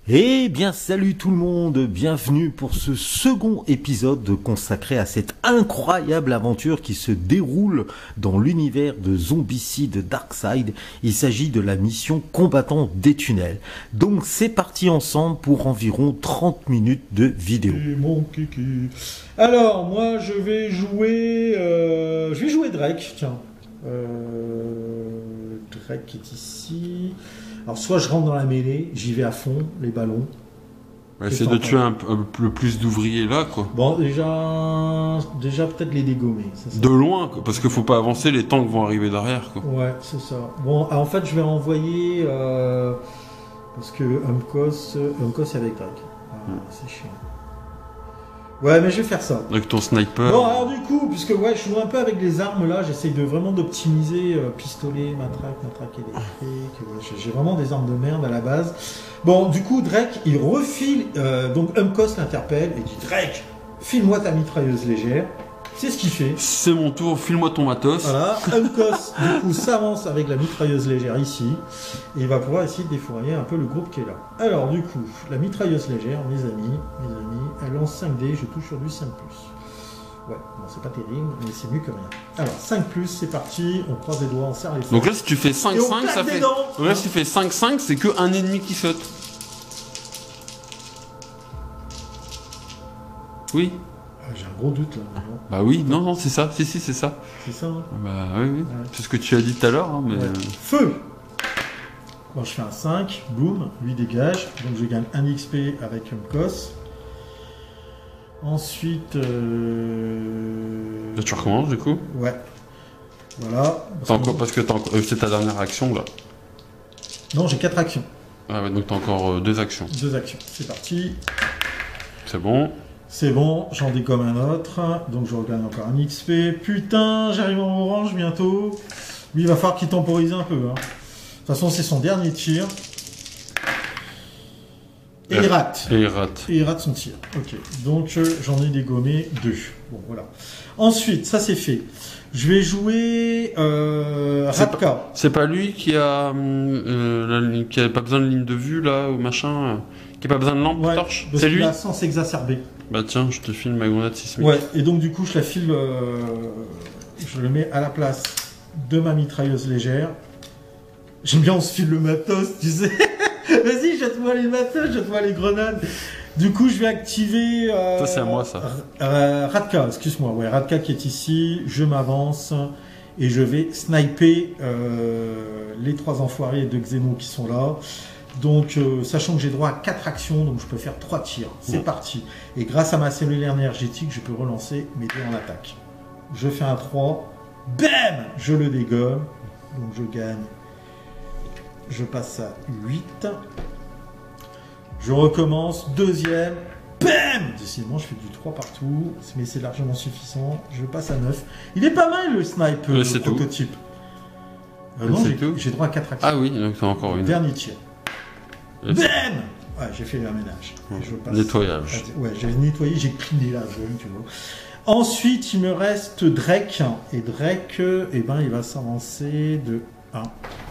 Eh bien, salut tout le monde, bienvenue pour ce second épisode consacré à cette incroyable aventure qui se déroule dans l'univers de Zombicide Darkside. Il s'agit de la mission Combattant des tunnels. Donc c'est parti ensemble pour environ 30 minutes de vidéo. Mon kiki. Alors, moi je vais jouer Drake, tiens. Drake est ici. Alors soit je rentre dans la mêlée, j'y vais à fond, les ballons. Essayer de tuer le plus d'ouvriers là, quoi. Bon, déjà peut-être les dégommer. Ça, de loin, quoi, parce qu'il faut pas avancer, les tanks vont arriver derrière, quoi. Ouais, c'est ça. Bon, en fait, je vais envoyer... parce que Umkos est avec Drake. C'est chiant. Ouais, mais je vais faire ça. Avec ton sniper. Bon, alors du coup, puisque ouais, je joue un peu avec les armes là, j'essaye de vraiment d'optimiser pistolet, matraque électrique. Ouais, j'ai vraiment des armes de merde à la base. Bon, du coup, Drake, il refile. Donc, Umkos l'interpelle et dit Drake, file-moi ta mitrailleuse légère. C'est ce qu'il fait. C'est mon tour, file-moi ton matos. Voilà, Umkos, du coup, s'avance avec la mitrailleuse légère ici. Et il va pouvoir essayer de défourailler un peu le groupe qui est là. Alors, du coup, la mitrailleuse légère, mes amis, elle lance 5D, je touche sur du 5+. Ouais, bon, c'est pas terrible, mais c'est mieux que rien. Alors, 5+, c'est parti, on croise les doigts, on serre les fesses. Donc là, si tu fais 5-5, ça fait... Donc là, si tu fais 5-5, c'est que un ennemi qui saute. Oui. J'ai un gros doute là. Non. Bah oui, non, c'est ça. Si, c'est ça. C'est ça, hein. Bah oui. Ouais. C'est ce que tu as dit tout à l'heure. Hein, mais... Ouais. Feu. Bon, je fais un 5, boum, lui dégage. Donc je gagne 1 XP avec Umkos. Ensuite... Là, tu recommences du coup. Ouais. Voilà. Parce que c'est ta dernière action là. Non, j'ai 4 actions. Ah ouais, donc t'as encore 2 actions. 2 actions, c'est parti. C'est bon. C'est bon, j'en dégomme un autre, donc je regagne encore un XP. Putain, j'arrive en orange bientôt. Lui, il va falloir qu'il temporise un peu. Hein. De toute façon, c'est son dernier tir. Et il rate. Et il rate son tir. Ok, donc j'en ai dégommé 2. Bon, voilà. Ensuite, ça c'est fait. Je vais jouer Rapka. C'est pas lui qui a pas besoin de ligne de vue là, ou machin, qui a pas besoin de lampe torche. C'est lui. Il a sens exacerbé. Bah tiens, je te file ma grenade sismique. Ouais, et donc du coup, je la file, je le mets à la place de ma mitrailleuse légère. J'aime bien, on se file le matos, tu sais. Vas-y, jette-moi les matos, jette-moi les grenades. Du coup, je vais activer... ça, c'est à moi, ça. Radka, excuse-moi. Ouais, Radka qui est ici. Je m'avance et je vais sniper les 3 enfoirés de Xeno qui sont là. Donc, sachant que j'ai droit à 4 actions, donc je peux faire 3 tirs. C'est parti. Et grâce à ma cellule énergétique, je peux relancer mes dés en attaque. Je fais un 3. Bam! Je le dégomme. Donc, je gagne. Je passe à 8. Je recommence. Deuxième. Bam! Décidément, je fais du 3 partout. Mais c'est largement suffisant. Je passe à 9. Il est pas mal, le snipe prototype. Non, j'ai droit à 4 actions. Ah oui, donc t'as encore une. Dernier tir. Bam! Ouais, j'ai fait le ménage. Nettoyage. Ouais, j'ai nettoyé, j'ai cliné la zone, tu vois. Ensuite, il me reste Drake. Et Drake, eh ben, il va s'avancer de 1.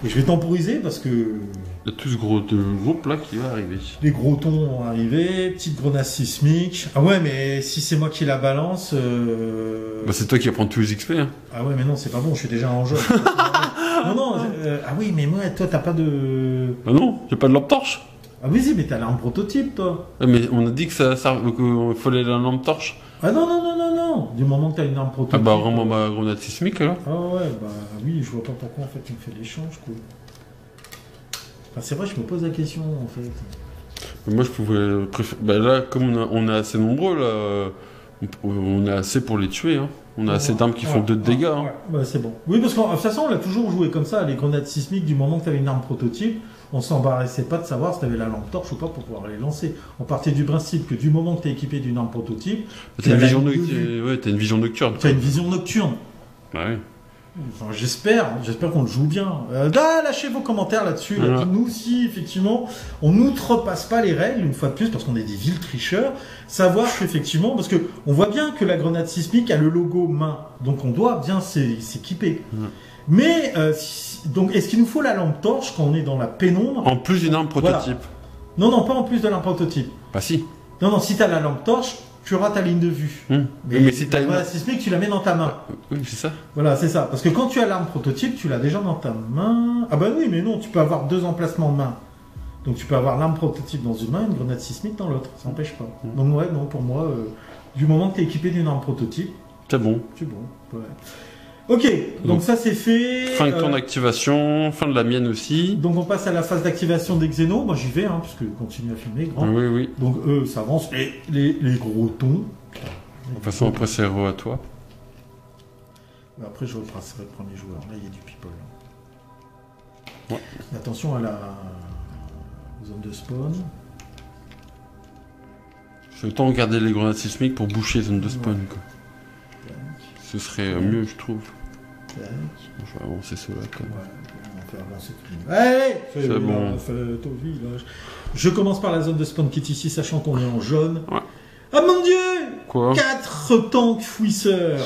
Et je vais temporiser parce que... Il y a tout ce groupe là qui va arriver. Les gros tons vont arriver, petite grenade sismique. Ah ouais, mais si c'est moi qui la balance... Bah c'est toi qui vas prendre tous les XP. Hein. Ah ouais, mais non, c'est pas bon, je suis déjà en jaune. non, ah oui, mais moi, toi, t'as pas de... Ah non, j'ai pas de lampe torche. Ah oui, mais t'as l'arme prototype, toi. Ouais, mais on a dit que qu'il fallait la lampe torche. Ah non. Du moment que t'as une arme prototype... Ah bah vraiment ma grenade sismique, là. Ah ouais, bah oui, je vois pas pourquoi, en fait, tu me fais l'échange, quoi. Enfin, c'est vrai, je me pose la question, en fait. Mais moi, je pouvais préférer... Bah là, comme on est assez nombreux, là, on a assez pour les tuer, hein. On a assez d'armes qui font 2 de dégâts. Hein. Ouais, bah c'est bon. Oui, parce que de toute façon, on a toujours joué comme ça, les grenades sismiques, du moment que tu avais une arme prototype, on s'embarrassait pas de savoir si tu avais la lampe torche ou pas pour pouvoir les lancer. On partait du principe que du moment que tu es équipé d'une arme prototype... T'as une vision nocturne. T'as une vision nocturne. Bah oui. Enfin, j'espère qu'on le joue bien. Lâchez vos commentaires là-dessus. Là. Nous, si effectivement, on n'outrepasse pas les règles, une fois de plus, parce qu'on est des vils tricheurs, savoir qu'effectivement, parce que on voit bien que la grenade sismique a le logo main, donc on doit bien s'équiper. Mais, donc, est-ce qu'il nous faut la lampe torche quand on est dans la pénombre? En plus d'une arme prototype. Non, non, pas en plus de l'arme prototype. Bah si. Non, non, si t'as la lampe torche, tu auras ta ligne de vue. Mais si t'as la une... grenade sismique, tu la mets dans ta main. Oui, c'est ça. Voilà, c'est ça. Parce que quand tu as l'arme prototype, tu l'as déjà dans ta main. Ah bah oui, mais non, tu peux avoir 2 emplacements de main. Donc tu peux avoir l'arme prototype dans une main et une grenade sismique dans l'autre. Ça n'empêche pas. Donc ouais, non, pour moi, du moment que tu es équipé d'une arme prototype, c'est bon. c'est bon. Ouais. Ok, donc ça c'est fait. Fin de ton activation, fin de la mienne aussi. Donc on passe à la phase d'activation des xénos. Moi j'y vais, hein, parce que je continue à filmer. Grand. Oui, oui. Donc eux, ça avance. Les gros tons. De toute façon, après, c'est héros à toi. Après, je retracerai le premier joueur. Là, il y a du people. Ouais. Attention à la zone de spawn. Je vais autant regarder les grenades sismiques pour boucher les zones de spawn. Quoi. Tac, Ce serait mieux, je trouve. tac. Bon, je vais avancer ceux-là quand même. Ouais, on va faire avancer tout le monde. Allez, C'est bon. faites au village. Je commence par la zone de spawn qui est ici, sachant qu'on est en jaune. Ouais. Ah mon dieu! Quoi? 4 tanks fouisseurs.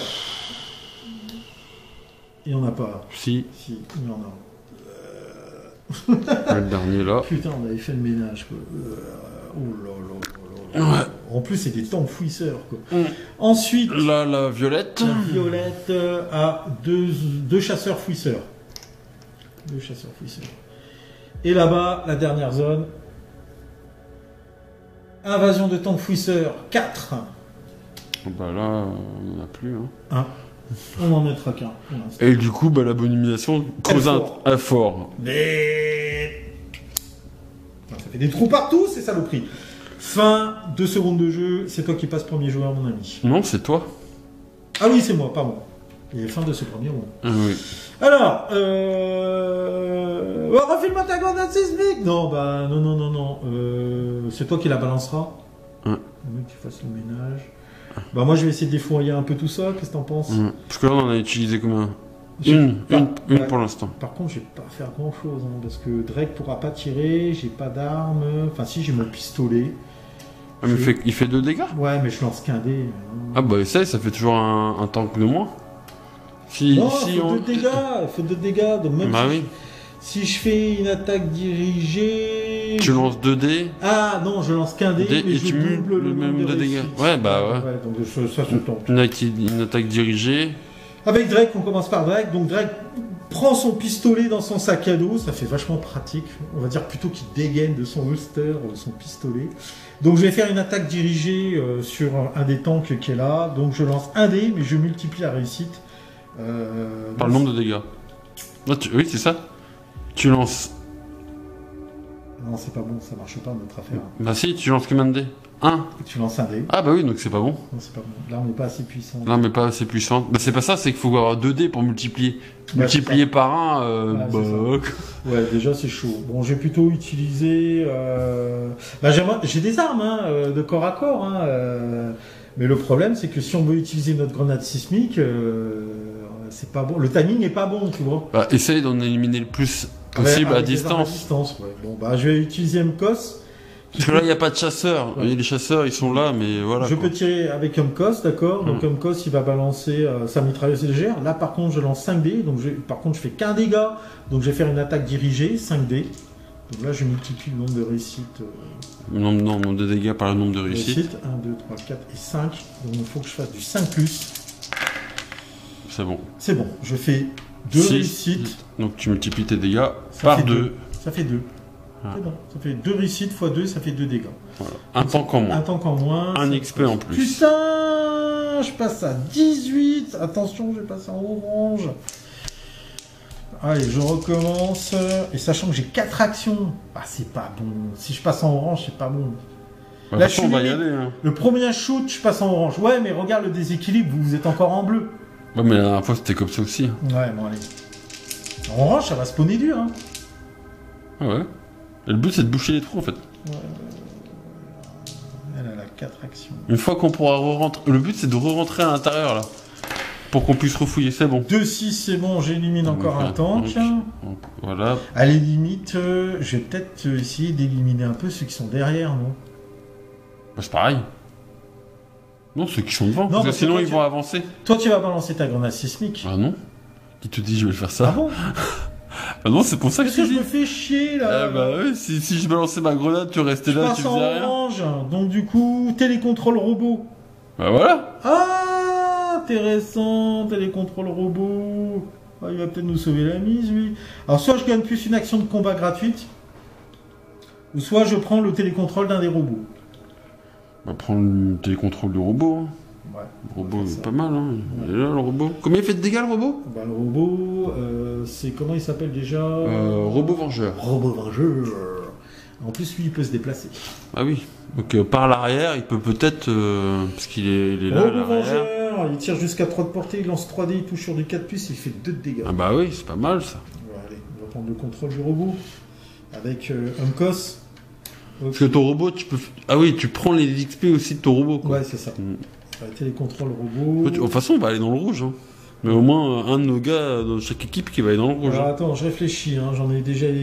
Il n'y en a pas. Si, Si, il y en a. le dernier là. Putain, on avait fait le ménage, quoi. Oh là là là là. Ouais. En plus, c'est des tanks fouisseurs, quoi. Mm. Ensuite, Là, la violette. la violette a deux chasseurs fouisseurs. 2 chasseurs fouisseurs. Et là-bas, la dernière zone. Invasion de tanks fouisseurs, 4. Bah là, on n'en a plus. Hein. 1. On en mettra qu'un. pour l'instant. Et du coup, bah, la bonimisation cause un fort. Mais... Ça fait des trous partout, c'est saloperie. Fin 2 secondes de jeu, c'est toi qui passes premier joueur, mon ami. Non, c'est toi. Ah oui, c'est moi, pardon. Et fin de ce premier round. Ah oui. Alors, refile-moi ta grenade sismique. Non, bah, non. C'est toi qui la balancera. Ouais. Le mec qui fasse le ménage. Bah, moi, je vais essayer de défourailler un peu tout ça. Qu'est-ce que t'en penses? Parce que là, on en a utilisé combien? J'ai Une pas- pour l'instant. Par contre, je vais pas faire grand chose, parce que Drake pourra pas tirer, j'ai pas d'arme. Enfin, si, j'ai mon pistolet. Ah, mais il fait 2 dégâts? Ouais, mais je lance qu'un dé. Ah bah ça fait toujours un tank de moins. Si, Non, si il faut on... 2 dégâts, il faut 2 dégâts. Donc même Bah si, oui. si je fais une attaque dirigée... Tu lances 2 dés Ah non, je lance qu'un dé, Dé, mais et je tu double multiplies le le même nombre de dégâts. réussites. Ouais, bah ouais. Donc ça se tente. une attaque dirigée. Avec Drake, on commence par Drake. Donc Drake prend son pistolet dans son sac à dos, ça fait vachement pratique. On va dire plutôt qu'il dégaine de son holster son pistolet. Donc je vais faire une attaque dirigée sur un des tanks qui est là. Donc je lance un dé, mais je multiplie la réussite. Par le nombre de dégâts. Là, oui, c'est ça. Tu lances... Non, c'est pas bon, ça marche pas notre affaire. Bah si, tu lances combien de dés? 1. Tu lances un dé. Ah bah oui, donc c'est pas bon. Non, c'est pas bon. Là, on n'est pas assez puissant. Non, mais pas assez puissant. Bah c'est pas ça, c'est qu'il faut avoir 2 dés pour multiplier. Ouais, Multiplier par 1, Ouais, c'est Ouais, déjà c'est chaud. Bon, j'ai plutôt utilisé. Bah, j'ai des armes de corps à corps. Mais le problème, c'est que si on veut utiliser notre grenade sismique, c'est pas bon. Le timing n'est pas bon, tu vois. Bah, essaye d'en éliminer le plus possible Avec à des armes distance. ouais. Bon, bah, je vais utiliser MCOS. Parce que là, il n'y a pas de chasseurs. Ouais. Et les chasseurs, ils sont là, mais voilà. Je quoi. peux tirer avec MCOS, d'accord. Donc MCOS, il va balancer sa mitrailleuse légère. Là, par contre, je lance 5 dés. Donc, par contre, je fais qu'un dégât. Donc, je vais faire une attaque dirigée, 5 dés. Donc là, je multiplie le nombre de réussites. Nombre de dégâts par le nombre de réussites. 1, 2, 3, 4 et 5. Donc, il faut que je fasse du 5+. C'est bon. C'est bon. Je fais 2 Six. réussites. Donc tu multiplies tes dégâts Ça par fait 2. Ça fait 2. Ah. C'est bon. Ça fait 2 réussites x 2, ça fait 2 dégâts. Voilà. Un tank en Un moins. tank en moins. Un ça- XP en plus. Putain, je passe à 18. Attention, je passe en orange. Allez, je recommence. Et sachant que j'ai 4 actions. Ah, c'est pas bon. Si je passe en orange, c'est pas bon. Bah, Là, de toute façon, je on suis va y limite. aller. Hein. Le premier shoot, je passe en orange. Ouais, mais regarde le déséquilibre, vous êtes encore en bleu. Ouais, mais la dernière fois, c'était comme ça aussi. Hein. Ouais, bon, allez. En orange, ça va spawner dur, hein. Ah ouais. Et le but, c'est de boucher les trous, en fait. Elle a 4 actions. Une fois qu'on pourra re-rentrer... Le but, c'est de re-rentrer à l'intérieur, là. Pour qu'on puisse refouiller, c'est bon. 2-6, c'est bon, j'élimine encore un tank. Donc, voilà. À la limite, je vais peut-être essayer d'éliminer un peu ceux qui sont derrière, non? Bah, c'est pareil. Non, ceux qui sont devant. Non, parce que parce que sinon, toi, ils tu- vont avancer. Toi, tu vas balancer ta grenade sismique. Ah non. Qui te dit je vais faire Ah ça? bon? Ah non, c'est pour ça que Qu'est-ce que je je dis. me fais chier là? Ah bah oui, si je balançais ma grenade, tu restais Je là, passe tu en faisais rien. orange, donc du coup, télécontrôle robot. Bah voilà. Ah, intéressant, télécontrôle robot. Ah, il va peut-être nous sauver la mise, lui. Alors, soit je gagne plus une action de combat gratuite, ou soit je prends le télécontrôle d'un des robots. On va prendre le télécontrôle du robot. Hein. Ouais. Le robot, Ça. c'est pas mal, hein. Il est là, le robot. Combien il fait de dégâts, le robot? Bah, le robot, c'est comment il s'appelle déjà? Robot vengeur. Robot vengeur. En plus, lui, il peut se déplacer. Ah oui. Donc par l'arrière, il peut peut-être... parce qu'il est là, à Robot l'arrière. vengeur, il tire jusqu'à 3 de portée, il lance 3D, il touche sur du 4+, il fait 2 de dégâts. Ah bah oui, c'est pas mal, ça. Ouais, allez, on va prendre le contrôle du robot. Avec Umcos. Parce que ton robot, tu peux... Ah oui, tu prends les XP aussi de ton robot, quoi. Ouais, c'est ça. Mm. Arrêtez les contrôles robots. De toute façon, on va aller dans le rouge, hein. Mais au moins, un de nos gars dans chaque équipe qui va aller dans le rouge. Alors hein. attends, je réfléchis, hein.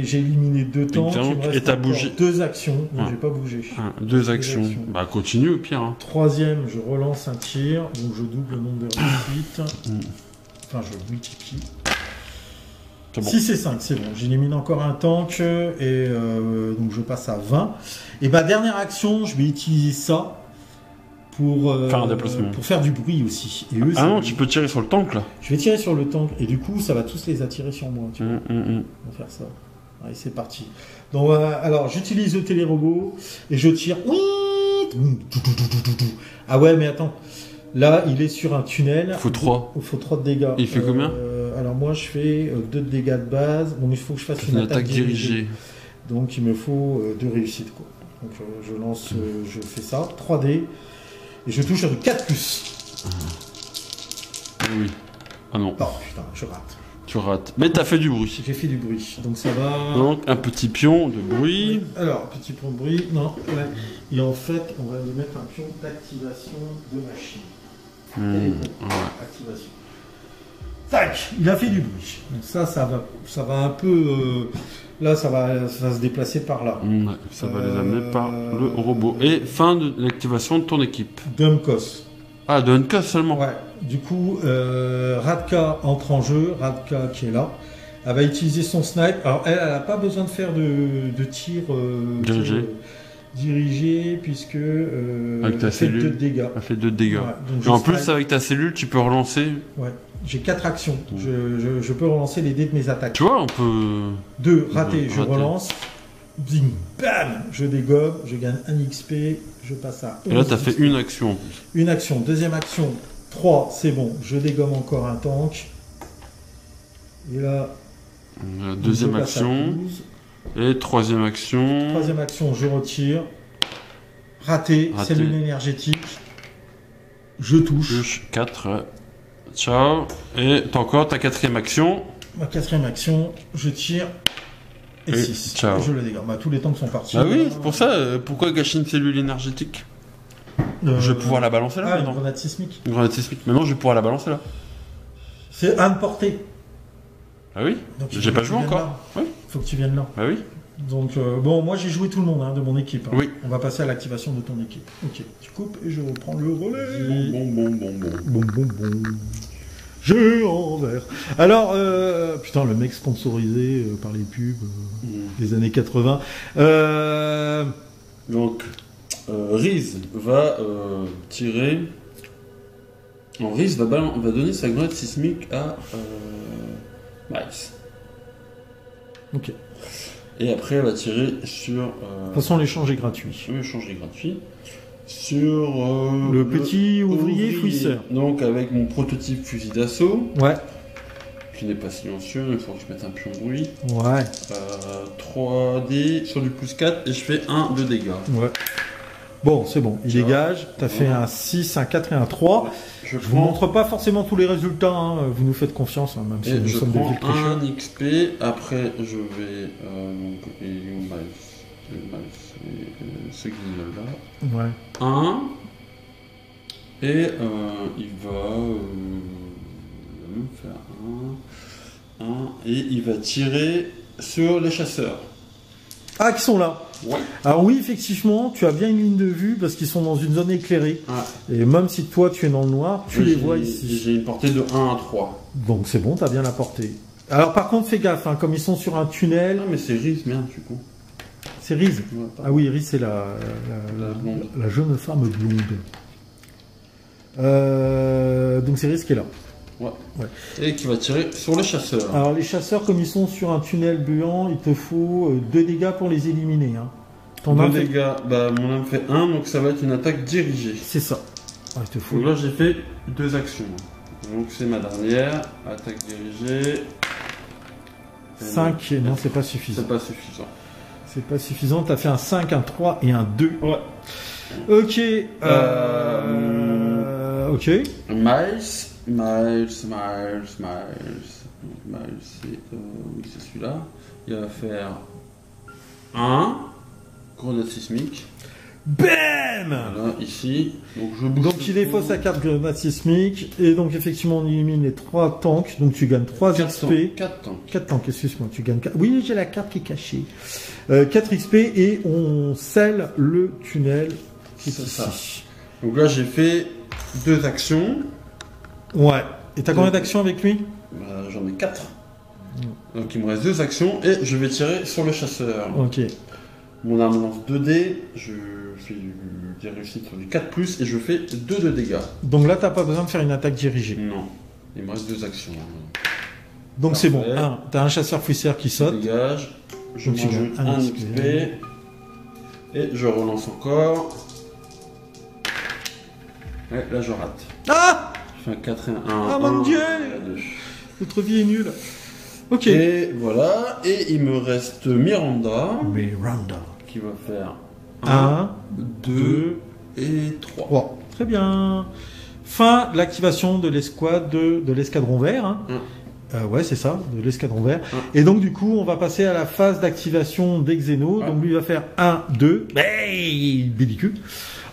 J'ai éliminé 2 temps, il me Et reste t'as encore bougé. 2 actions, donc Ah. j'ai pas bougé. 2 actions. actions. Bah continue au pire. Hein. Troisième, je relance un tir, donc je double le nombre de réussites. Mm. Enfin, je multiplie. C'est bon. 6 et 5, c'est bon. J'élimine encore un tank, et donc je passe à 20. Et ma dernière action, je vais utiliser ça pour Faire un déplacement. pour faire du bruit aussi. Et eux, Ah ça- non, tu peux tirer sur le tank là. Je vais tirer sur le tank, et du coup, ça va tous les attirer sur moi. Tu vois. Mm. On va faire ça. Allez, c'est parti. Donc, alors, j'utilise le télérobot et je tire. Ah ouais, mais attends. Là, il est sur un tunnel. Faut 3. Il faut 3 de dégâts. Il fait combien Alors, moi, je fais 2 de dégâts de base. Donc, il faut que je fasse C'est une attaque dirigée. Donc, il me faut 2 réussites. Quoi. Donc, je lance, je fais ça. 3D. Et je touche sur du 4+. Oui. Ah non, Oh putain, je rate. tu rates. Mais t'as fait du bruit. J'ai fait du bruit. Donc, ça va. Donc un petit pion de bruit. Alors, petit point de bruit, non, ouais. Et en fait, on va lui mettre un pion d'activation de machine. Mm. Activation. Tac, il a fait du bruit. Donc ça va un peu, là, ça va se déplacer par là. Ouais, ça va les amener par le robot. Et fin de l'activation de ton équipe. Dumcos. Ah, de Hunka seulement. Ouais. Du coup, Radka entre en jeu. Radka qui est là. Elle va utiliser son snipe. Alors, elle n'a pas besoin de faire de tir dirigé puisque Avec ta elle fait cellule. 2 de dégâts. Ça fait 2 de dégâts. Ouais, donc Et en je plus, snipe. avec ta cellule, tu peux relancer. Ouais. J'ai 4 actions. Je peux relancer les dés de mes attaques. Tu vois, on peut. 2, raté, je Raté. relance. Bing, bam, je dégomme, je gagne 1 XP, je passe à 11. Et là, t'as fait une action en plus. Une action, deuxième action, 3, c'est bon, je dégomme encore un tank. Et là, Deuxième je passe à action. 12. Et troisième action. Troisième action, je retire. Raté, Raté. cellule énergétique. Je touche. Touche 4. Ciao. Et t'as encore ta quatrième action. Ma quatrième action, je tire. Et Et 6. ciao. Je le dégomme. Bah, tous les tanks sont partis. Ah oui, c'est pour ça. Pourquoi gâcher une cellule énergétique? Je vais pouvoir la balancer là Ah, une maintenant. grenade sismique. Une grenade sismique. Maintenant, je vais pouvoir la balancer là. C'est à me porter. Ah oui. Donc, il J'ai faut pas que joué tu viennes encore. là. Oui. Faut que tu viennes là. Bah oui. Donc, bon, moi j'ai joué tout le monde hein, de mon équipe. hein. Oui. On va passer à l'activation de ton équipe. Ok, tu coupes et je reprends le relais. Bon. Jeu en vert. Alors, putain, le mec sponsorisé par les pubs des années 80. Donc, Riz va tirer. Non, Riz va donner sa grenade sismique à Miles. Ok. De Et après, elle va tirer sur. toute façon, l'échange est gratuit. Le échange est gratuit. Sur. Le petit ouvrier fouisseur. Donc, avec mon prototype fusil d'assaut, Ouais. qui n'est pas silencieux, il faut que je mette un pion de bruit. Ouais. 3D sur du plus 4 et je fais 1 de dégâts. Ouais. Bon, c'est bon. Il Ça va. dégage. T'as fait un 6, un 4 et un 3. Je Je vous prends, montre pas forcément tous les résultats, hein. Vous nous faites confiance, hein, même si et nous je sommes des prends villes tricheurs. 1 XP. Après, je vais. Donc, et ce là. Ouais. 1. Et il va faire 1. Et il va tirer sur les chasseurs. Ah, qui sont là. Ouais. Alors oui, effectivement, tu as bien une ligne de vue parce qu'ils sont dans une zone éclairée. Ah. Et même si toi tu es dans le noir, tu les vois J'ai ici. une portée de 1 à 3. Donc c'est bon, tu as bien la portée. Alors par contre, fais gaffe, hein, comme ils sont sur un tunnel. Ah, mais c'est Riz, merde, je suis con. C'est Riz. Ouais, Ah oui, Riz, c'est la blonde. la jeune femme blonde. Donc c'est Riz qui est là. Ouais. Ouais. Et qui va tirer sur le chasseur. Alors les chasseurs, comme ils sont sur un tunnel buant, il te faut 2 dégâts pour les éliminer. Hein. Ton 2 arme fait- dégâts, bah mon âme fait 1, donc ça va être une attaque dirigée. C'est ça. Ouais, il te faut. Donc là j'ai fait 2 actions. Donc c'est ma dernière, attaque dirigée. 5, non, c'est pas suffisant. C'est pas suffisant. C'est pas suffisant, t'as fait un 5, un 3 et un 2. Ouais. Ok. Ok. Miles, c'est oui, c'est celui-là. Il va faire 1 grenade sismique. BAM! Voilà, ici. Donc je bouge. Donc il défausse sa carte grenade sismique. Et donc effectivement on élimine les 3 tanks. Donc tu gagnes 3 XP. 4 tanks. 4 tanks, excuse-moi. Tu gagnes 4. Oui, j'ai la carte qui est cachée. 4 XP et on scelle le tunnel. Qui est C'est ici. ça. Donc là j'ai fait 2 actions. Ouais. Et t'as combien d'actions avec lui? Bah, j'en ai 4. Donc il me reste 2 actions et je vais tirer sur le chasseur. Ok. Mon arme lance 2 dés, je fais des réussites sur du 4+, et je fais 2 de dégâts. Donc là t'as pas besoin de faire une attaque dirigée. Non, il me reste 2 actions. Donc c'est bon. Parfait. T'as un chasseur fouisseur qui Je saute. dégage, je Donc tu rajoute gagnes 1 un XP, et je relance encore. Et là je rate. Ah! Je fais un 4 et un 1. Ah, mon Dieu! Et un 2. Notre vie est nulle. Ok. Et voilà, et il me reste Miranda, Miranda. qui va faire 1, 2 et 3. 3. Très bien. Fin de l'activation de l'escouade de l'escadron vert. Hein. Ouais, c'est ça, de l'escadron vert. Et donc, du coup, on va passer à la phase d'activation des Xénos. Donc, lui, il va faire 1, 2. Bellicule.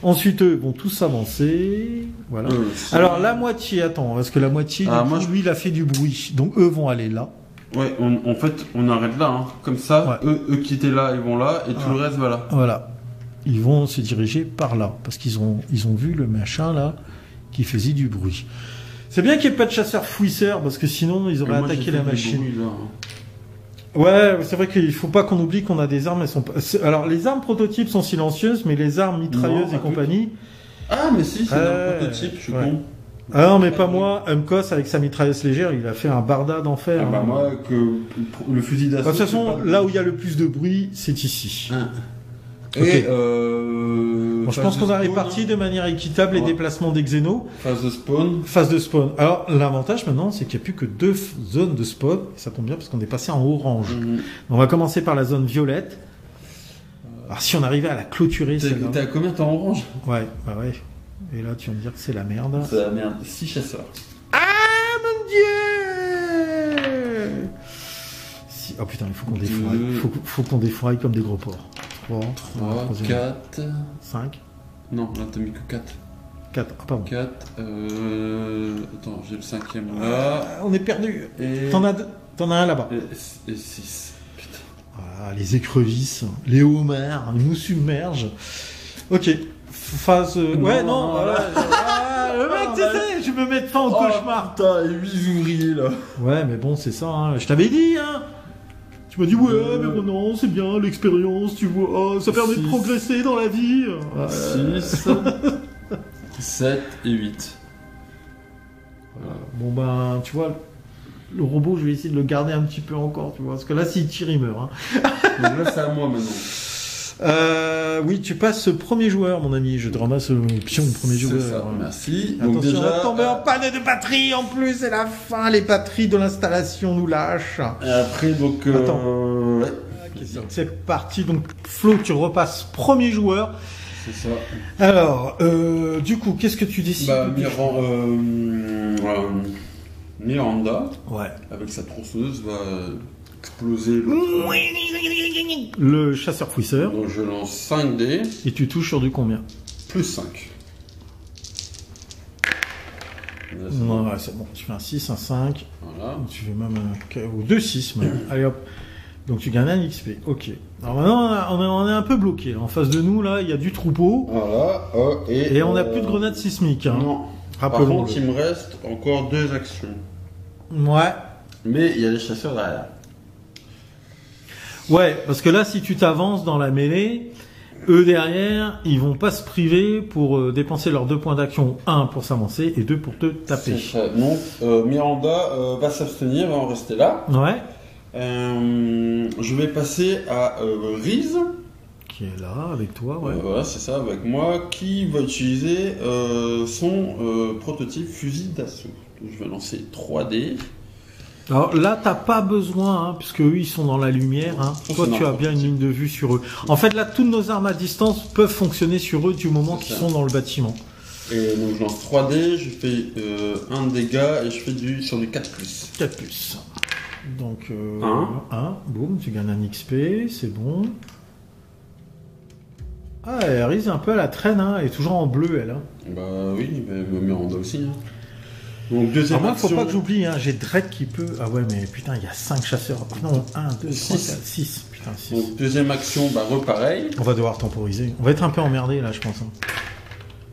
Ensuite, eux vont tous s'avancer. Voilà. Alors, la moitié, attends, parce que la moitié, Ah, du moi, coup, lui, il a fait du bruit. Donc, eux vont aller là. Ouais, en fait, on arrête là, hein. Comme ça, Ouais. eux qui étaient là, ils vont là, et tout le reste va là. Voilà. Ils vont se diriger par là, parce qu'ils ont vu le machin là qui faisait du bruit. C'est bien qu'il n'y ait pas de chasseurs fouisseurs, parce que sinon ils auraient Moi, j'ai attaqué fait la du machine. bruit, là, hein. Ouais, c'est vrai qu'il faut pas qu'on oublie qu'on a des armes. Elles sont pas... Alors les armes prototypes sont silencieuses, mais les armes mitrailleuses Non, et compagnie. Ah, mais si, c'est un prototype, je suis ouais. con. Ah non, mais pas moi. Umkos avec sa mitrailleuse légère, il a fait un barda d'enfer. Ah bah hein. moi, que le fusil d'assaut... De toute façon, c'est pas- là où il y a le plus de bruit, c'est ici. Ah. Ok. Et Bon, je pense qu'on a réparti de manière équitable les Ouais. déplacements des Xénos. Phase de spawn. Phase de spawn. Alors, l'avantage maintenant, c'est qu'il n'y a plus que 2 zones de spawn. Et ça tombe bien parce qu'on est passé en orange. On va commencer par la zone violette. Alors, si on arrivait à la clôturer, T'es celle-là. à combien, t'es en orange? Ouais, bah ouais. Et là, tu vas me dire que c'est la merde. C'est la merde, 6 chasseurs. Ah, mon Dieu! Oh putain, il faut qu'on défouraille. Faut qu'on défouraille comme des gros porcs. 3, 3, 4... 5, Non, là t'as mis que 4. 4. Ah, pardon. 4, attends, j'ai le 5e là. On est perdu. Et... T'en as un là-bas. Et 6. Putain. Ah, les écrevisses, les homards, ils nous submergent. Ok. Phase. Ouais, non. Voilà. Le mec, tu sais, je me mets fin au cauchemar. Putain, 8 ouvriers là. Ouais, mais bon, c'est ça. Hein. Je t'avais dit, hein. Tu m'as dit, ouais, mais bon, non, c'est bien, l'expérience, tu vois. Oh, ça permet de progresser dans la vie. 6, 7 et 8. Voilà. Bon, ben, tu vois, le robot, je vais essayer de le garder un petit peu encore, tu vois. Parce que là, s'il tire, il meurt. Hein. Donc là, c'est à moi maintenant. Oui, tu passes premier joueur, mon ami. Je te ramasse le pion, premier joueur. C'est ça, merci. Attention, Donc déjà, on va tomber en panne de batterie en plus, c'est la fin. Les batteries de l'installation nous lâchent. Et après, donc. Attends. Ouais. C'est parti. Donc, Flo, tu repasses premier joueur. C'est ça. Alors, du coup, qu'est-ce que tu décides Bah, Miranda, ouais. avec sa tronçonneuse, va exploser Le chasseur fouisseur. Donc je lance 5 dés. Et tu touches sur du combien? Plus 5. Non, ouais, c'est bon. Tu fais un 6, un 5. Voilà. Tu fais même un... ou 2 6 même. Allez hop. Donc tu gagnes un XP. Ok. Alors maintenant, on est un peu bloqué. En face de nous, là, il y a du troupeau. Voilà. Et on n'a plus de grenades sismiques. Hein. Non. Par contre, il me reste encore 2 actions. Ouais. Mais il y a les chasseurs derrière. Ouais, parce que là, si tu t'avances dans la mêlée, eux derrière, ils vont pas se priver pour dépenser leurs 2 points d'action. 1 pour s'avancer et 2 pour te taper. C'est ça. Donc, Miranda va s'abstenir, va en rester là. Ouais. Je vais passer à Riz. Qui est là, avec toi, ouais. Voilà, c'est ça, avec moi, qui va utiliser son prototype fusil d'assaut. Donc, je vais lancer 3D. Alors là, t'as pas besoin, hein, puisque eux, ils sont dans la lumière. Hein. Toi, tu as bien une ligne de vue sur eux. En fait, là, toutes nos armes à distance peuvent fonctionner sur eux du moment qu'ils sont dans le bâtiment. Et donc, je lance 3D, je fais 1 dégât et je fais sur du 4+. 4+. Donc, 1, boum, tu gagnes un XP, c'est bon. Ah, elle risque un peu à la traîne, hein. Elle est toujours en bleu, elle. Hein. Bah oui, mais Miranda aussi. Hein. Donc, deuxième moi, action. faut pas que j'oublie, hein. J'ai Drake qui peut. Ah ouais, mais putain, il y a 5 chasseurs. Non, 1, 2, 3, 4, 6. Putain, 6. Donc, deuxième action, bah repareil. On va devoir temporiser. On va être un peu emmerdé là, je pense. Hein.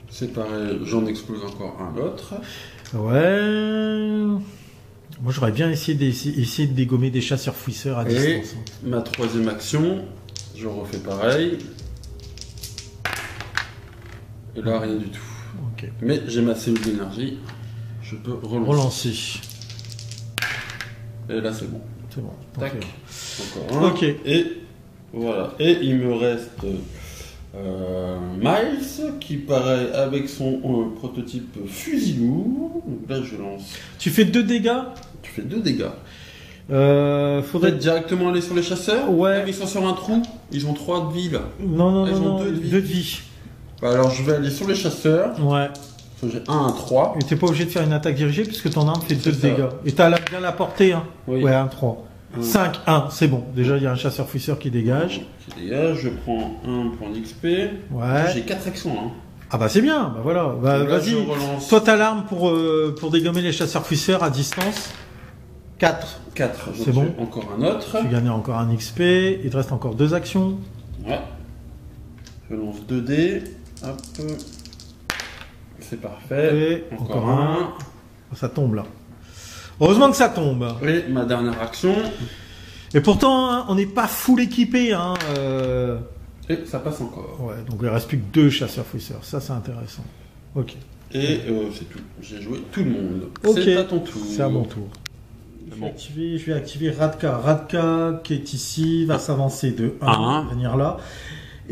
C'est pareil, j'en explose encore un l'autre. Ouais. Moi, j'aurais bien essayé de dégommer des chasseurs-fouisseurs à Et distance. Hein. ma troisième action, je refais pareil. Et là, rien du tout. Ok. Mais j'ai ma cellule d'énergie. Je peux relancer. Et là, c'est bon. C'est bon. Tac. Ok. Encore un. Ok. Et voilà. Et il me reste Miles qui paraît avec son prototype fusil lourd. Donc là, je lance. Tu fais 2 dégâts. Tu fais 2 dégâts. Faudrait Faudrait directement aller sur les chasseurs. Ouais. Ils sont sur un trou. Ils ont 3 de vie là. Non, Ils ont non, 2 de vie. 2 de vie. Bah, alors je vais aller sur les chasseurs. Ouais. J'ai 1 à 3. Et t'es pas obligé de faire une attaque dirigée puisque ton arme fait 2 C'est de ça. dégâts. Et t'as bien la portée, hein. Oui. Ouais, 1, 3. 5, 1, c'est bon. Déjà, il y a un chasseur-fouisseur qui dégage. Qui dégage. Je prends 1 point d'XP. Ouais. J'ai 4 actions là. Ah bah c'est bien, bah voilà. Bah, Donc là, vas-y. je relance. Toi, t'as l'arme pour dégommer les chasseurs-fouisseurs à distance. 4. 4. C'est bon. Encore un autre. Tu gagnes encore un XP. Il te reste encore 2 actions. Ouais. Je lance 2 dés. Hop. C'est parfait. Et encore un. Ça tombe là. Heureusement que ça tombe. Et ma dernière action. Et pourtant, hein, on n'est pas full équipé. Hein, Et ça passe encore. Ouais, donc il ne reste plus que 2 chasseurs-fouisseurs. Ça, c'est intéressant. Ok. Et c'est tout. J'ai joué tout le monde. Ok. C'est à ton tour. C'est à mon tour. Bon. Je vais activer Radka. Radka, qui est ici, va s'avancer de 1, venir là.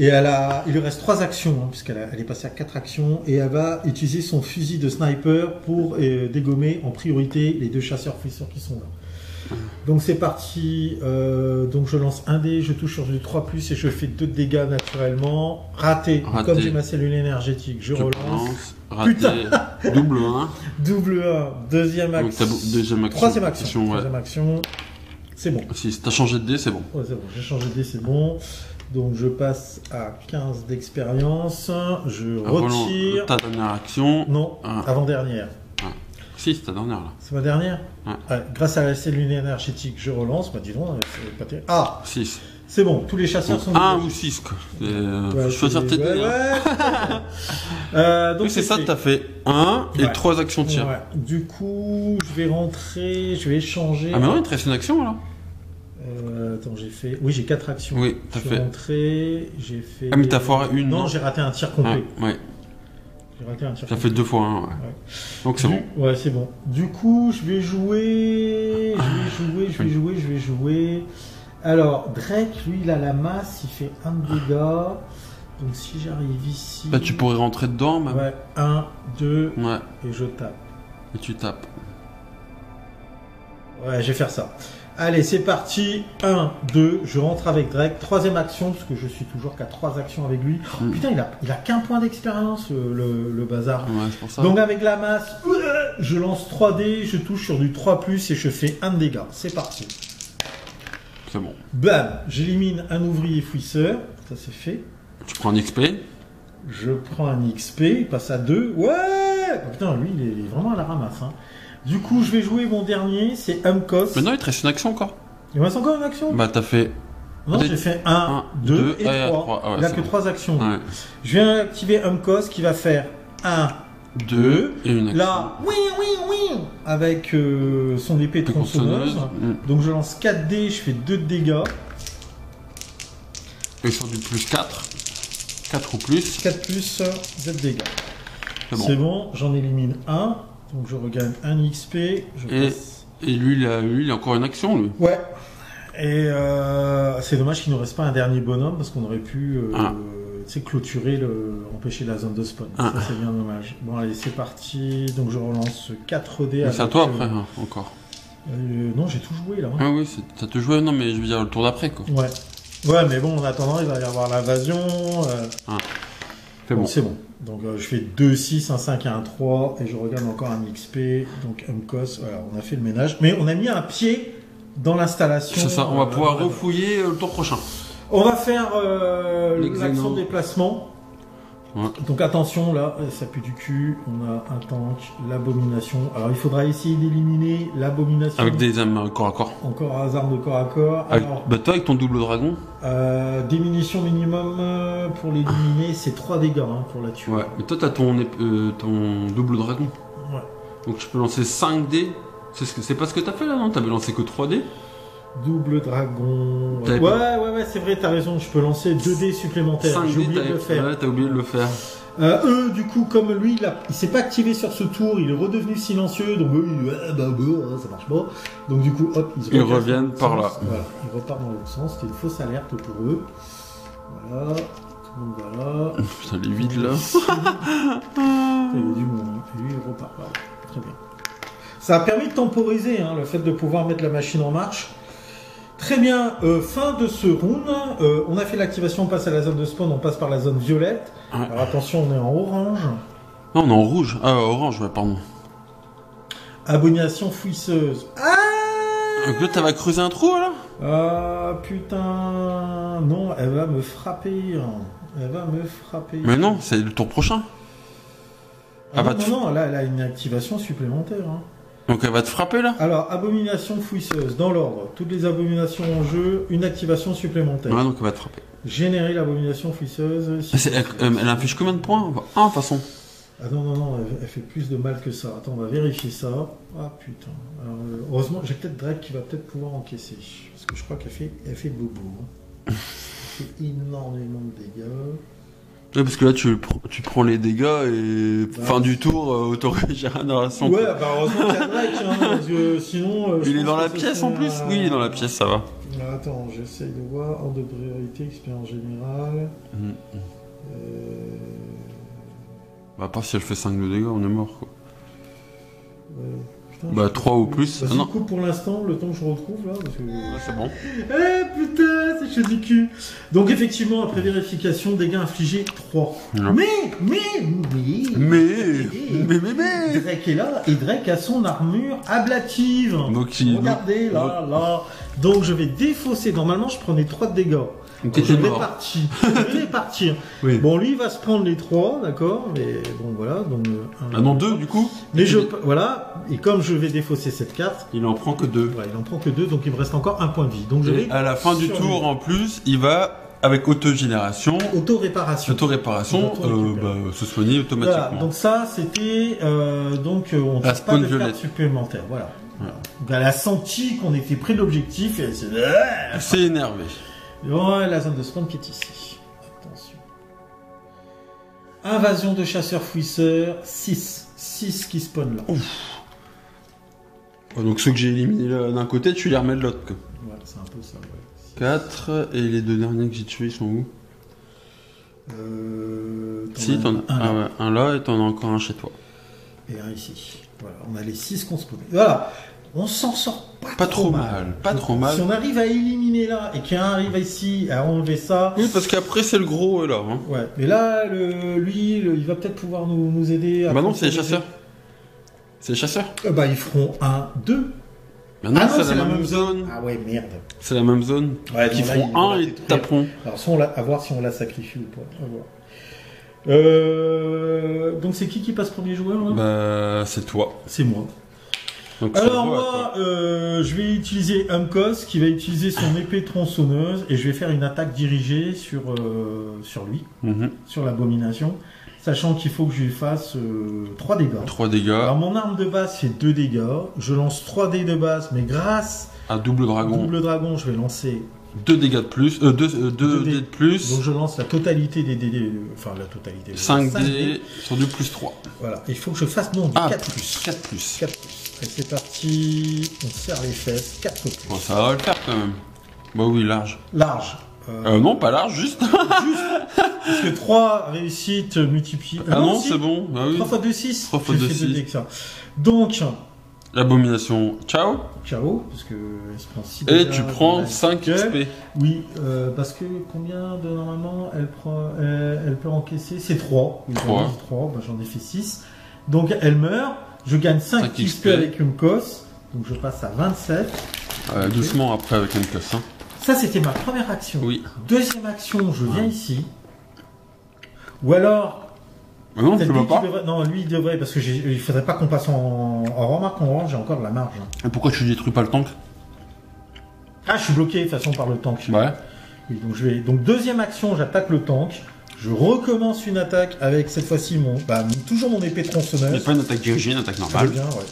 Et il lui reste 3 actions, hein, puisqu'elle est passée à 4 actions. Et elle va utiliser son fusil de sniper pour dégommer en priorité les 2 chasseurs-fouisseurs qui sont là. Donc c'est parti. Donc je lance un dé, je touche sur du 3+, et je fais 2 dégâts naturellement. Raté. Comme j'ai ma cellule énergétique, je relance. Raté. Putain. Double 1. Double 1. Deuxième action. Deuxième action. Troisième action. Ouais. Troisième action. C'est bon. Si t'as changé de dé, c'est bon. Ouais, c'est bon. J'ai changé de dé, c'est bon. Donc je passe à 15 d'expérience. Je retire. Ta dernière action. Non, avant-dernière. Si, c'est ta dernière là. C'est ma dernière. Ouais. Grâce à la cellule énergétique, je relance. Bah dis donc, c'est pas terrible. Ah, 6. c'est bon. Tous les chasseurs sont. 1 ou 6 quoi. Ouais, choisir tes dés. Donc c'est ça, t'as fait 1 et 3 actions de tir. Ouais. Du coup, je vais rentrer, je vais échanger. Ah mais non, il te reste une action là. Attends, j'ai fait. Oui, j'ai 4 actions. Oui, t'as fait. Rentré, j'ai fait. Ah mais t'as foiré une. Non, j'ai raté un tir complet. Ouais. J'ai raté un tir T'as complet. fait 2 fois 1. Ouais. Donc c'est bon. Ouais, c'est bon. Du coup, je vais jouer. Je vais jouer. Alors, Drake, lui, il a la masse, il fait 1 de dégâts. Donc si j'arrive ici. Bah tu pourrais rentrer dedans même. Ouais, 1, 2, Ouais. et je tape. Et tu tapes. Ouais, je vais faire ça. Allez, c'est parti. 1, 2, je rentre avec Drake. Troisième action, parce que je suis toujours qu'à 3 actions avec lui. Oh, putain, il a qu'un point d'expérience, le bazar. Ouais, c'est pour ça. Donc avec la masse, je lance 3D, je touche sur du 3+, et je fais 1 de dégâts. C'est parti. C'est bon. Bam, j'élimine un ouvrier fouisseur. Ça c'est fait. Tu prends un XP. Je prends un XP, il passe à 2. Ouais. Oh, putain, lui, il est vraiment à la ramasse. Hein. Du coup, je vais jouer mon dernier, c'est Umkos. Mais non, il te reste une action encore. Il me reste encore une action? Bah t'as fait. Non, j'ai fait 1, 2 et 3. Ah ouais, il n'a c'est que bon. 3 actions. Ouais. Je viens activer Umkos qui va faire 1, 2 et une action. Là, oui, avec son épée tronçonneuse. Donc je lance 4 dés, je fais 2 de dégâts. Et sur du plus 4. 4 ou plus. 4 plus, Z de dégâts. C'est bon, j'en élimine un. Donc je regagne un XP. Et lui, il a encore une action, lui. Ouais. Et c'est dommage qu'il ne nous reste pas un dernier bonhomme parce qu'on aurait pu clôturer, empêcher la zone de spawn. Ça, c'est bien dommage. Bon, allez, c'est parti. Donc je relance 4 dés. C'est à toi après, encore. Non, j'ai tout joué là. Ah oui, t'as tout joué. Non, mais je veux dire le tour d'après, quoi. Ouais. Ouais, mais bon, en attendant, il va y avoir l'invasion. C'est bon. Donc je fais 2, 6, un 5 et un 3. Et je regarde encore un XP. Donc Umcos, voilà, on a fait le ménage. Mais on a mis un pied dans l'installation. C'est ça, on va pouvoir refouiller le tour prochain. On va faire l'action de déplacement. Ouais. Donc attention, là, ça pue du cul. On a un tank, l'abomination. Alors il faudra essayer d'éliminer l'abomination. Avec des armes corps à corps. Encore un arme de corps à corps. Alors, toi, avec ton double dragon. Diminution minimum pour l'éliminer, c'est 3 dégâts pour la tuer. Ouais, mais toi, t'as ton double dragon. Ouais. Donc tu peux lancer 5 dés. C'est pas ce que t'as fait là, non? T'avais lancé que 3 dés. Double dragon. Ouais, c'est vrai, t'as raison. Je peux lancer 2 dés supplémentaires. J'ai oublié de le faire. Ouais, t'as oublié de le faire. Du coup, comme lui, il s'est pas activé sur ce tour, il est redevenu silencieux, donc ça marche pas. Donc du coup, hop, ils reviennent par là. Voilà, ils repartent dans l'autre sens. C'était une fausse alerte pour eux. Voilà, tout le monde va là. Putain, les vides là. Il y a du monde. Et lui, il repart là. Très bien. Ça a permis de temporiser le fait de pouvoir mettre la machine en marche. Très bien, fin de ce round. On a fait l'activation, on passe à la zone de spawn, on passe par la zone violette. Ouais. Alors attention, on est en orange. Non, on est en rouge. Ah, orange, ouais, pardon. Abomination fouisseuse. Donc là, t'as creuser un trou, là? Ah, putain. Non, elle va me frapper. Mais non, c'est le tour prochain. Non, là, elle a une activation supplémentaire. Donc elle va te frapper là? Alors, abomination fouisseuse, dans l'ordre. Toutes les abominations en jeu, une activation supplémentaire. Ouais, donc elle va te frapper. Générer l'abomination fouisseuse. Elle inflige combien de points? Un, de toute façon. Ah non, elle fait plus de mal que ça. Attends, on va vérifier ça. Ah putain. Alors, heureusement, j'ai peut-être Drake qui va peut-être pouvoir encaisser. Parce que je crois qu'elle fait bobo. Elle fait énormément de dégâts. Ouais, parce que là, tu prends les dégâts et fin du tour, auto-régénération. Ouais, heureusement qu'il y a Drake, parce que sinon... il est dans la pièce en plus? Oui, il est dans la pièce, ça va. Attends, j'essaye de voir. Ordre de priorité, expérience générale. À part si elle fait 5 de dégâts, on est mort, quoi. Putain, 3 ou plus. Du coup, pour l'instant, le temps que je retrouve là. Parce que... c'est bon. Putain, c'est chaud du cul. Donc, effectivement, après vérification, dégâts infligés 3. Non. Mais Drake est là et Drake a son armure ablative. Donc, regardez, là. Donc, je vais défausser. Normalement, je prenais 3 de dégâts. Je vais partir. Oui. Bon, lui, il va se prendre les 3, d'accord. Mais bon, voilà. Donc, non, 2 du coup. Mais voilà. Et comme je vais défausser cette carte, il en prend que 2. Ouais, il en prend que 2, donc il me reste encore un point de vie. Donc à la fin du tour, en plus, il va avec auto-génération, auto-réparation, se soigner automatiquement. Voilà, donc ça, c'était on ne passe pas de carte supplémentaire. Voilà. Donc elle a senti qu'on était près de l'objectif et elle s'est énervée. Ouais, la zone de spawn qui est ici. Attention. Invasion de chasseurs-fouisseurs, 6 qui spawnent là. Ouf. Donc ceux que j'ai éliminés d'un côté, tu les remets de l'autre. Ouais, c'est un peu ça, ouais. 4, et les 2 derniers que j'ai tués, ils sont où? Si, t'en as un là et t'en as encore un chez toi. Et un ici. Voilà, on a les 6 qu'on spawnait. Voilà. On s'en sort pas trop mal. Pas trop mal. Si on arrive à éliminer là et qu'il arrive ici à enlever ça. Oui, parce qu'après c'est le gros là. Ouais. Mais là, lui, il va peut-être pouvoir nous aider. À non, c'est les chasseurs. C'est les chasseurs. Ils feront 1, 2. Non, c'est la même zone. Ah ouais, merde. C'est la même zone. Ouais, qui feront 1 et taperont. Alors, à voir si on la sacrifie ou pas. À voir. Donc c'est qui passe premier joueur là? C'est toi. C'est moi. Donc, ça Alors vaut, moi, je vais utiliser Umkos qui va utiliser son épée tronçonneuse et je vais faire une attaque dirigée sur lui, sur l'abomination, sachant qu'il faut que je lui fasse 3 dégâts. 3 dégâts. Alors mon arme de base fait 2 dégâts, je lance 3 dés de base, mais grâce à double dragon, je vais lancer 2 dégâts de plus, 2 dés de plus. Donc je lance la totalité des dés, enfin la totalité. 5 dés sur du plus 3. Voilà, il faut que je fasse non, du 4 plus. 4 plus. 4 plus. Et c'est parti, on serre les fesses, 4 plus. Bon, ça va le faire quand même. Bah oui, large. Large. Non, pas large, juste. Parce que 3 réussites multipliées. Ah non, c'est bon. Bah oui. 3 fois 2, 6. 3 fois 2, 6. Donc, l'abomination, ciao. ciao, parce que elle se prend 6 Et tu prends 5 XP. Oui, parce que combien de normalement elle peut encaisser? C'est 3. Oui, 3. 3, bah, j'en ai fait 6. Donc elle meurt, je gagne 5 XP avec une cosse, donc je passe à 27. Doucement après avec une cosse. Hein. Ça c'était ma première action. Oui. Deuxième action, je viens ici. Ou alors... Non, tu vas pas. Non, lui il devrait, parce que il faudrait pas qu'on passe en remarque, en orange, j'ai encore de la marge. Et pourquoi tu détruis pas le tank? Ah, je suis bloqué de toute façon par le tank. Ouais. Oui, donc deuxième action, j'attaque le tank. Je recommence une attaque avec cette fois-ci toujours mon épée tronçonneuse. C'est pas une attaque dirigée, une attaque normale. Bien, ouais.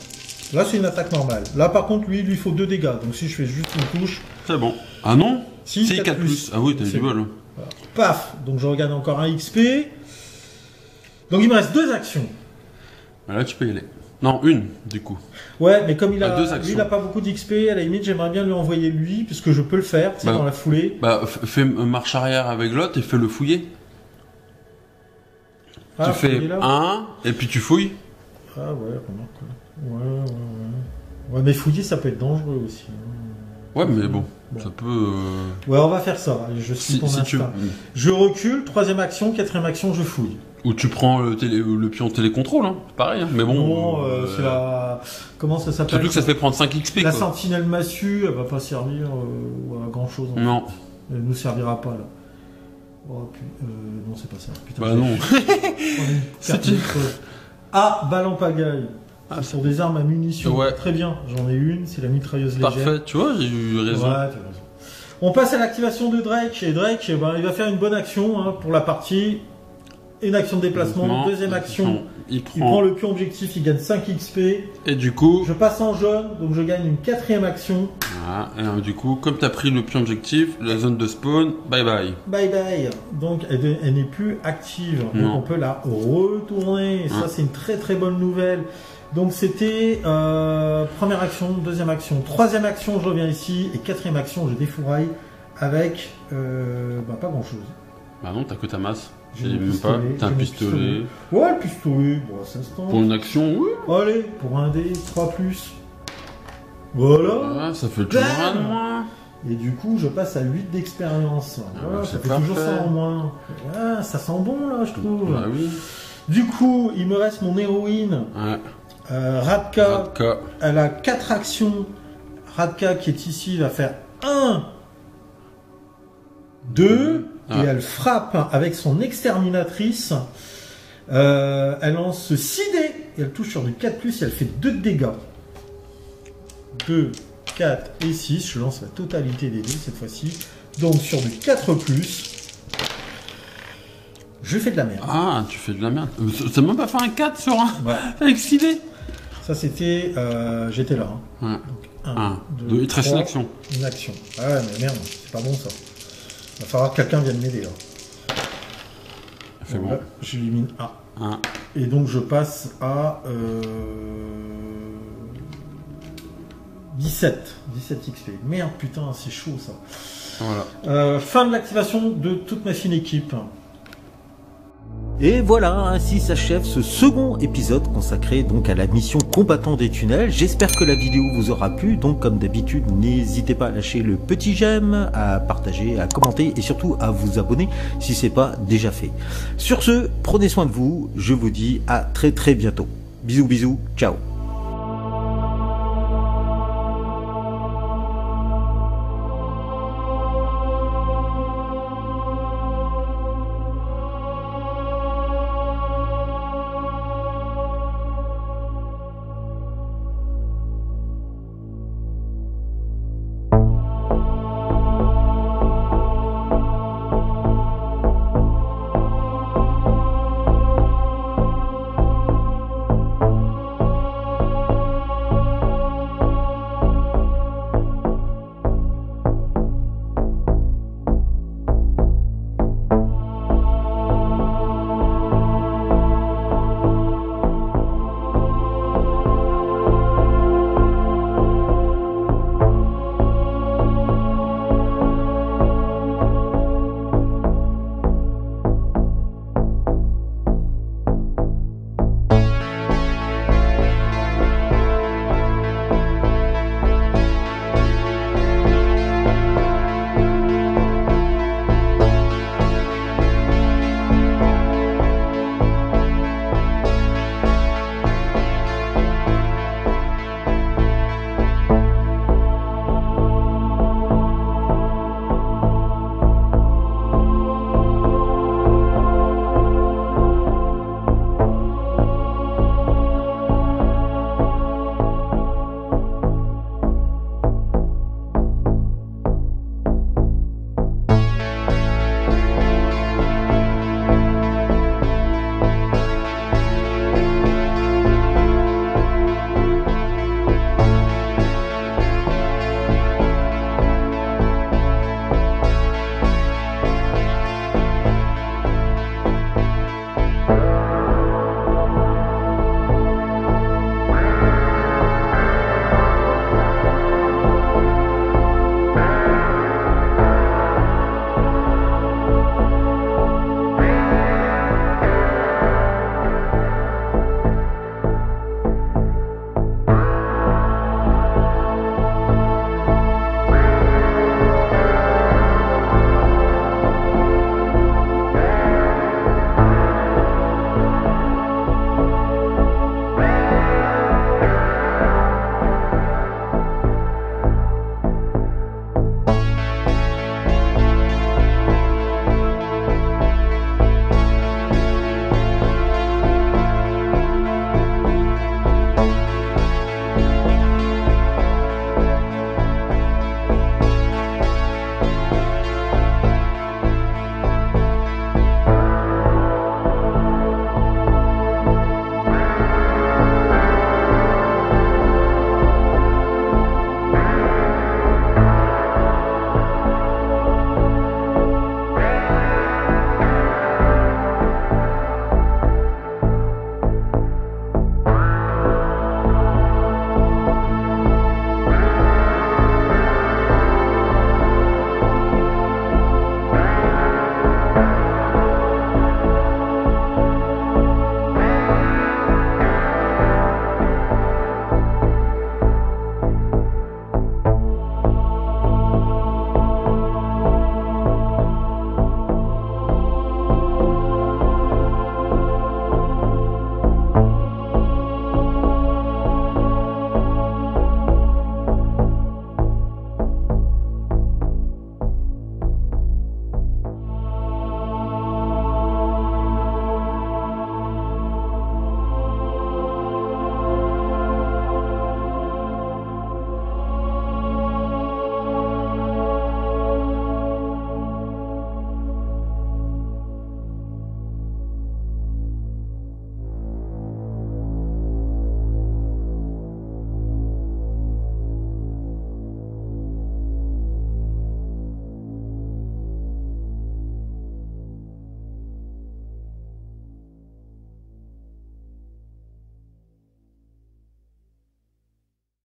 Là c'est une attaque normale. Là par contre lui il lui faut 2 dégâts. Donc si je fais juste une touche. C'est bon. Ah non? Si, 4 plus. Ah oui, t'as du bol. Voilà. Paf. Donc je regagne encore un XP. Donc il me reste 2 actions. Là tu peux y aller. Non, une du coup. Ouais, mais comme lui, il a pas beaucoup d'XP, à la limite j'aimerais bien lui envoyer lui, puisque je peux le faire, c'est dans la foulée. Bah fais marche arrière avec l'autre et fais le fouiller. Tu fais un et puis tu fouilles. Ah ouais, remarque. Ouais, mais fouiller ça peut être dangereux aussi. Ouais, mais bon. Ça peut. Ouais, on va faire ça. Allez, je suis ton instinct. Je recule, 3ème action, 4ème action, je fouille. Ou tu prends le pion télécontrôle, hein. Pareil. Hein. Mais bon. Non, c'est la. Comment ça s'appelle? Surtout que ça fait prendre 5 XP. La sentinelle massue, elle va pas servir à grand chose. Non. Elle nous servira pas là. Oh, non, c'est pas ça. Putain, bah non. Balle en pagaille. Ce sont des armes à munitions. Ouais. Très bien, j'en ai une, c'est la mitrailleuse légère. Parfait, tu vois, j'ai eu raison. Ouais, t'as raison. On passe à l'activation de Drake. Et Drake, il va faire une bonne action pour la partie. Une action de déplacement. Deuxième action, il prend le pion objectif, il gagne 5 XP. Et du coup... Je passe en jaune, donc je gagne une 4ème action. Voilà, et du coup, comme tu as pris le pion objectif, la zone de spawn, bye bye. Bye bye. Donc elle n'est plus active, donc on peut la retourner. Et ça, c'est une très très bonne nouvelle. Donc c'était première action, deuxième action, troisième action, je reviens ici, et quatrième action, je défouraille avec pas grand chose. Bah non, t'as que ta masse. J'ai même pas, t'as un pistolet. Ouais, le pistolet, bon, ça se tente. Pour une action, oui. Allez, pour un dé, 3 plus. Voilà. Ça fait toujours un de moins. Et du coup, je passe à 8 d'expérience. Voilà, ça fait toujours ça en moins. Ouais, ça sent bon là, je trouve. Bah oui. Du coup, il me reste mon héroïne. Ouais. Radka, elle a 4 actions. Radka qui est ici va faire 1, 2, et elle frappe avec son exterminatrice. Elle lance 6 dés et elle touche sur du 4+, et elle fait 2 de dégâts. 2, 4 et 6. Je lance la totalité des dés cette fois-ci. Donc sur du 4+. Je fais de la merde. Ah, tu fais de la merde. T'as même pas fait un 4 sur un avec 6 dés. Ça c'était... j'étais là. Hein. Ouais. Donc 1, 2, il te reste une action. Une action. Ah ouais, mais merde, c'est pas bon ça. Il va falloir que quelqu'un vienne m'aider là. Fait bon. Là, j'élimine 1. Et donc je passe à 17 XP. Merde, putain, c'est chaud ça. Voilà. Fin de l'activation de toute ma fine équipe. Et voilà, ainsi s'achève ce second épisode consacré donc à la mission combattant des tunnels. J'espère que la vidéo vous aura plu, donc comme d'habitude, n'hésitez pas à lâcher le petit j'aime, à partager, à commenter et surtout à vous abonner si c'est pas déjà fait. Sur ce, prenez soin de vous, je vous dis à très bientôt. Bisous, ciao.